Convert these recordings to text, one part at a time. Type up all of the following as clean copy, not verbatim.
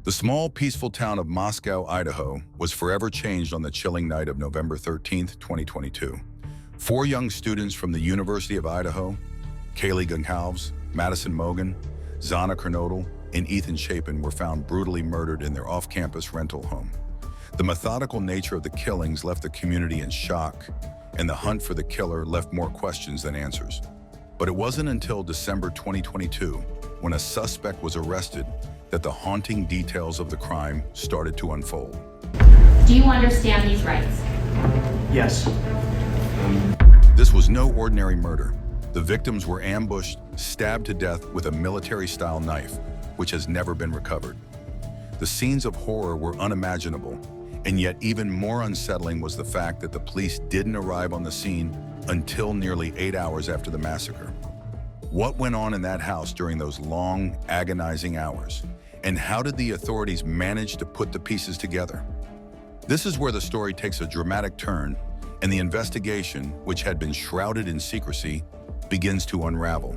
The small, peaceful town of Moscow, Idaho, was forever changed on the chilling night of November 13th, 2022. Four young students from the University of Idaho, Kaylee Goncalves, Madison Mogen, Zana Kernodle, and Ethan Chapin, were found brutally murdered in their off-campus rental home. The methodical nature of the killings left the community in shock, and the hunt for the killer left more questions than answers. But it wasn't until December 2022, when a suspect was arrested, that the haunting details of the crime started to unfold. Do you understand these rights? Yes. This was no ordinary murder. The victims were ambushed, stabbed to death with a military-style knife, which has never been recovered. The scenes of horror were unimaginable, and yet even more unsettling was the fact that the police didn't arrive on the scene until nearly 8 hours after the massacre. What went on in that house during those long, agonizing hours? And how did the authorities manage to put the pieces together? This is where the story takes a dramatic turn, and the investigation, which had been shrouded in secrecy, begins to unravel.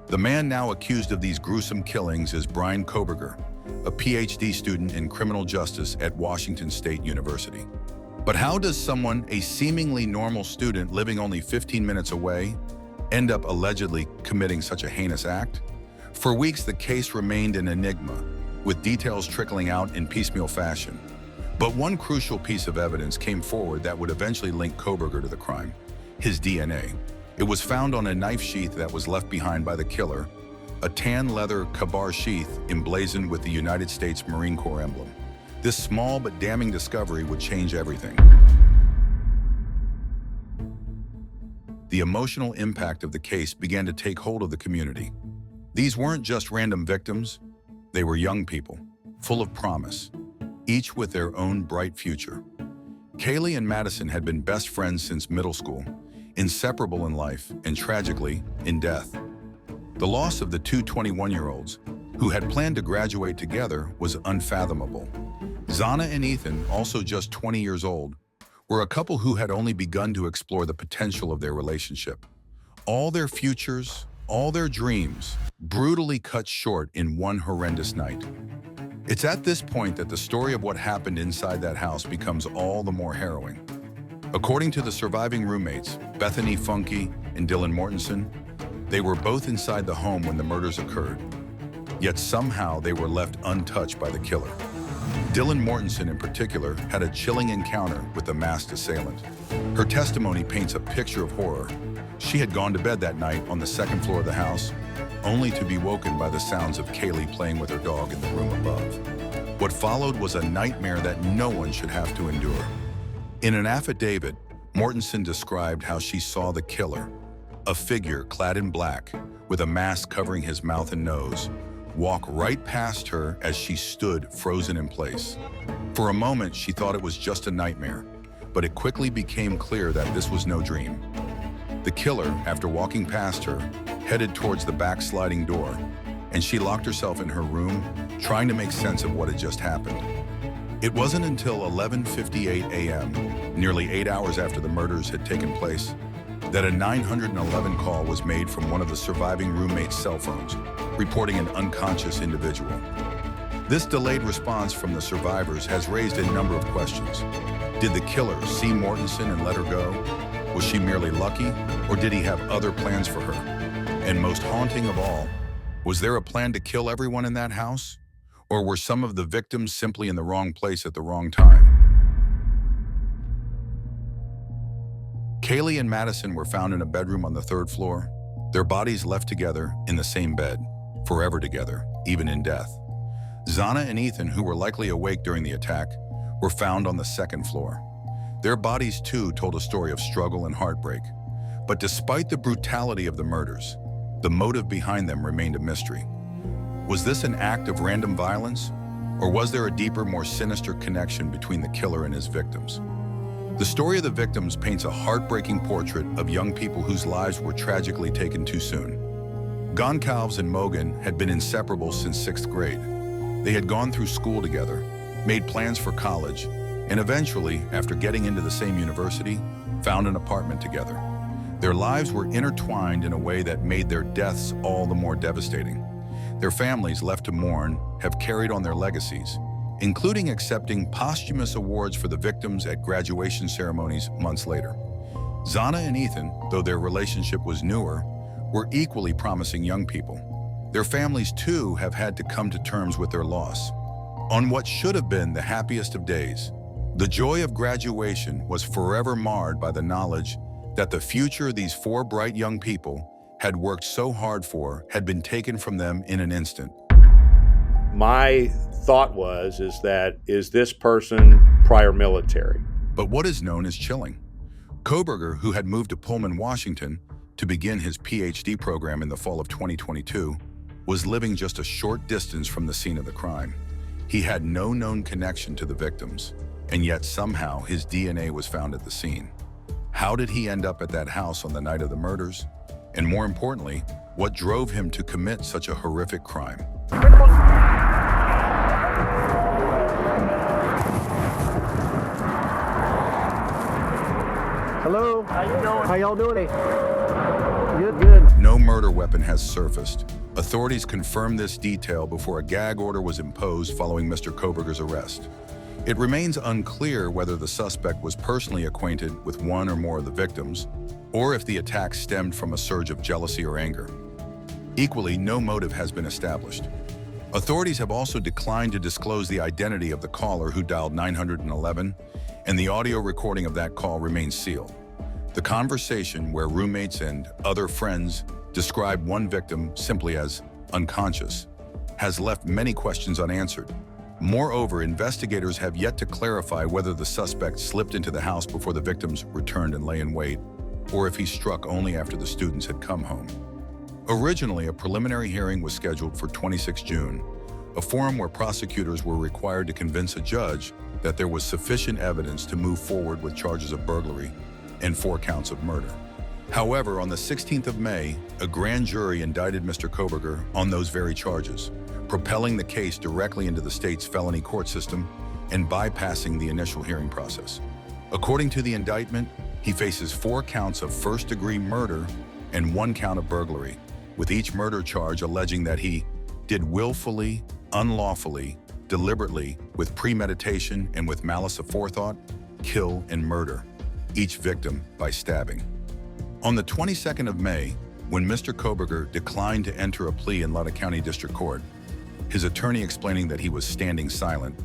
The man now accused of these gruesome killings is Bryan Kohberger, a PhD student in criminal justice at Washington State University. But how does someone, a seemingly normal student living only 15 minutes away, end up allegedly committing such a heinous act? For weeks, the case remained an enigma, with details trickling out in piecemeal fashion. But one crucial piece of evidence came forward that would eventually link Kohberger to the crime: his DNA. It was found on a knife sheath that was left behind by the killer, a tan leather Ka-Bar sheath emblazoned with the United States Marine Corps emblem. This small but damning discovery would change everything. The emotional impact of the case began to take hold of the community. These weren't just random victims, they were young people, full of promise, each with their own bright future. Kaylee and Madison had been best friends since middle school, inseparable in life and tragically, in death. The loss of the two 21-year-olds, who had planned to graduate together, was unfathomable. Zana and Ethan, also just 20 years old, were a couple who had only begun to explore the potential of their relationship. All their futures, all their dreams, brutally cut short in one horrendous night. It's at this point that the story of what happened inside that house becomes all the more harrowing. According to the surviving roommates, Bethany Funke and Dylan Mortensen, they were both inside the home when the murders occurred. Yet somehow they were left untouched by the killer. Dylan Mortensen in particular had a chilling encounter with the masked assailant. Her testimony paints a picture of horror. She had gone to bed that night on the second floor of the house, only to be woken by the sounds of Kaylee playing with her dog in the room above. What followed was a nightmare that no one should have to endure. In an affidavit, Mortensen described how she saw the killer, a figure clad in black with a mask covering his mouth and nose, walk right past her as she stood frozen in place. For a moment, she thought it was just a nightmare, but it quickly became clear that this was no dream. The killer, after walking past her, headed towards the back sliding door, and she locked herself in her room, trying to make sense of what had just happened. It wasn't until 11:58 a.m., nearly 8 hours after the murders had taken place, that a 911 call was made from one of the surviving roommates' cell phones, reporting an unconscious individual. This delayed response from the survivors has raised a number of questions. Did the killer see Mortensen and let her go? Was she merely lucky, or did he have other plans for her? And most haunting of all, was there a plan to kill everyone in that house? Or were some of the victims simply in the wrong place at the wrong time? Kaylee and Madison were found in a bedroom on the third floor, their bodies left together in the same bed, forever together, even in death. Zana and Ethan, who were likely awake during the attack, were found on the second floor. Their bodies too told a story of struggle and heartbreak. But despite the brutality of the murders, the motive behind them remained a mystery. Was this an act of random violence, or was there a deeper, more sinister connection between the killer and his victims? The story of the victims paints a heartbreaking portrait of young people whose lives were tragically taken too soon. Goncalves and Mogen had been inseparable since 6th grade. They had gone through school together, made plans for college, and eventually, after getting into the same university, found an apartment together. Their lives were intertwined in a way that made their deaths all the more devastating. Their families, left to mourn, have carried on their legacies, including accepting posthumous awards for the victims at graduation ceremonies months later. Zana and Ethan, though their relationship was newer, were equally promising young people. Their families, too, have had to come to terms with their loss. On what should have been the happiest of days, the joy of graduation was forever marred by the knowledge that the future these four bright young people had worked so hard for had been taken from them in an instant. My thought is this person prior military? But what is known as chilling? Koberger, who had moved to Pullman, Washington, to begin his PhD program in the fall of 2022, was living just a short distance from the scene of the crime. He had no known connection to the victims, and yet somehow his DNA was found at the scene. How did he end up at that house on the night of the murders? And more importantly, what drove him to commit such a horrific crime? Hello. How you doing? How y'all doing? Good. No murder weapon has surfaced. Authorities confirmed this detail before a gag order was imposed following Mr. Koberger's arrest. It remains unclear whether the suspect was personally acquainted with one or more of the victims, or if the attack stemmed from a surge of jealousy or anger. Equally, no motive has been established. Authorities have also declined to disclose the identity of the caller who dialed 911, and the audio recording of that call remains sealed. The conversation, where roommates and other friends described one victim simply as unconscious, has left many questions unanswered. Moreover, investigators have yet to clarify whether the suspect slipped into the house before the victims returned and lay in wait, or if he struck only after the students had come home. Originally, a preliminary hearing was scheduled for 26 June, a forum where prosecutors were required to convince a judge that there was sufficient evidence to move forward with charges of burglary and 4 counts of murder. However, on the 16th of May, a grand jury indicted Mr. Koberger on those very charges, propelling the case directly into the state's felony court system and bypassing the initial hearing process. According to the indictment, he faces 4 counts of first-degree murder and 1 count of burglary, with each murder charge alleging that he did willfully, unlawfully, deliberately, with premeditation and with malice aforethought, kill and murder each victim by stabbing. On the 22nd of May, when Mr. Koberger declined to enter a plea in Luddick County District Court, his attorney explaining that he was standing silent,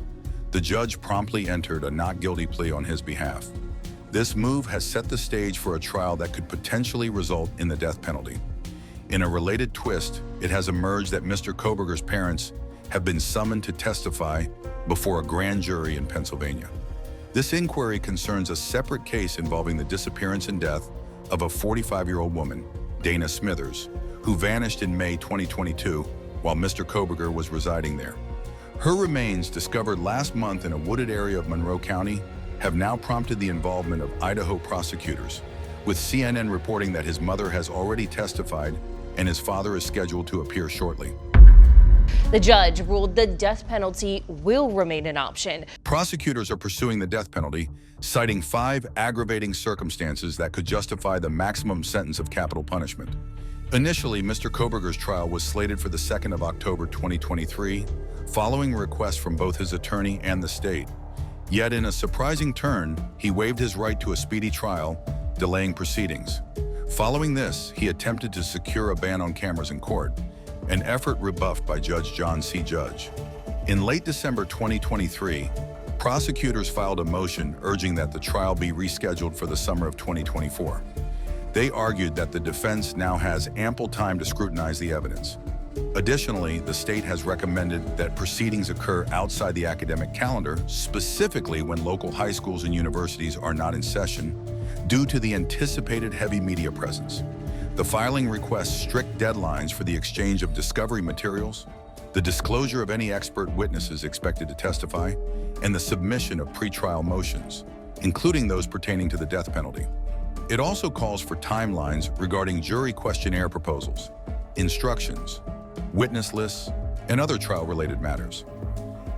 the judge promptly entered a not guilty plea on his behalf. This move has set the stage for a trial that could potentially result in the death penalty. In a related twist, it has emerged that Mr. Koberger's parents have been summoned to testify before a grand jury in Pennsylvania. This inquiry concerns a separate case involving the disappearance and death of a 45-year-old woman, Dana Smithers, who vanished in May 2022 while Mr. Koberger was residing there. Her remains, discovered last month in a wooded area of Monroe County, have now prompted the involvement of Idaho prosecutors, with CNN reporting that his mother has already testified and his father is scheduled to appear shortly. The judge ruled the death penalty will remain an option. Prosecutors are pursuing the death penalty, citing 5 aggravating circumstances that could justify the maximum sentence of capital punishment. Initially, Mr. Koberger's trial was slated for the 2nd of October 2023, following requests from both his attorney and the state. Yet in a surprising turn, he waived his right to a speedy trial, delaying proceedings. Following this, he attempted to secure a ban on cameras in court, an effort rebuffed by Judge John C. Judge. In late December 2023, prosecutors filed a motion urging that the trial be rescheduled for the summer of 2024. They argued that the defense now has ample time to scrutinize the evidence. Additionally, the state has recommended that proceedings occur outside the academic calendar, specifically when local high schools and universities are not in session, due to the anticipated heavy media presence. The filing requests strict deadlines for the exchange of discovery materials, the disclosure of any expert witnesses expected to testify, and the submission of pretrial motions, including those pertaining to the death penalty. It also calls for timelines regarding jury questionnaire proposals, instructions, witness lists, and other trial-related matters.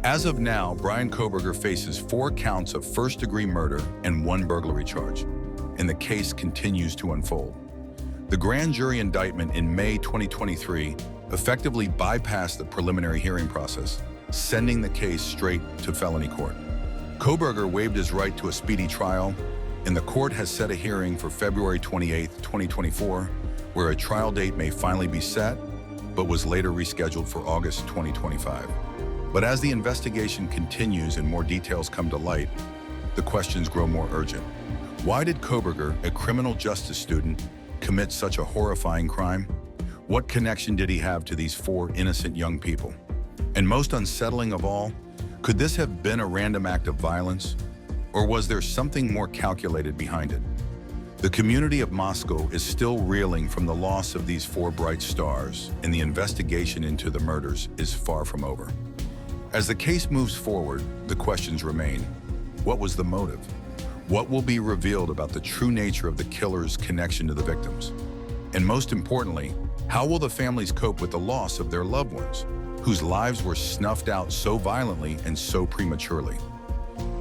As of now, Brian Koberger faces 4 counts of first-degree murder and 1 burglary charge, and the case continues to unfold. The grand jury indictment in May 2023 effectively bypassed the preliminary hearing process, sending the case straight to felony court. Kohberger waived his right to a speedy trial, and the court has set a hearing for February 28, 2024, where a trial date may finally be set, but was later rescheduled for August 2025. But as the investigation continues and more details come to light, the questions grow more urgent. Why did Kohberger, a criminal justice student, commit such a horrifying crime? What connection did he have to these 4 innocent young people? And most unsettling of all, could this have been a random act of violence? Or was there something more calculated behind it? The community of Moscow is still reeling from the loss of these 4 bright stars, and the investigation into the murders is far from over. As the case moves forward, the questions remain. What was the motive? What will be revealed about the true nature of the killer's connection to the victims? And most importantly, how will the families cope with the loss of their loved ones, whose lives were snuffed out so violently and so prematurely?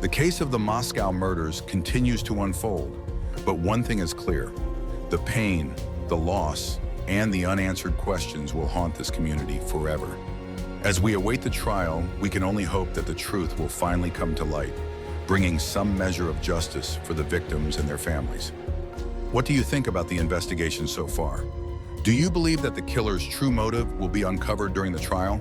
The case of the Moscow murders continues to unfold, but one thing is clear: the pain, the loss, and the unanswered questions will haunt this community forever. As we await the trial, we can only hope that the truth will finally come to light, bringing some measure of justice for the victims and their families. What do you think about the investigation so far? Do you believe that the killer's true motive will be uncovered during the trial?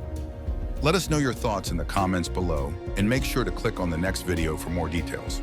Let us know your thoughts in the comments below, and make sure to click on the next video for more details.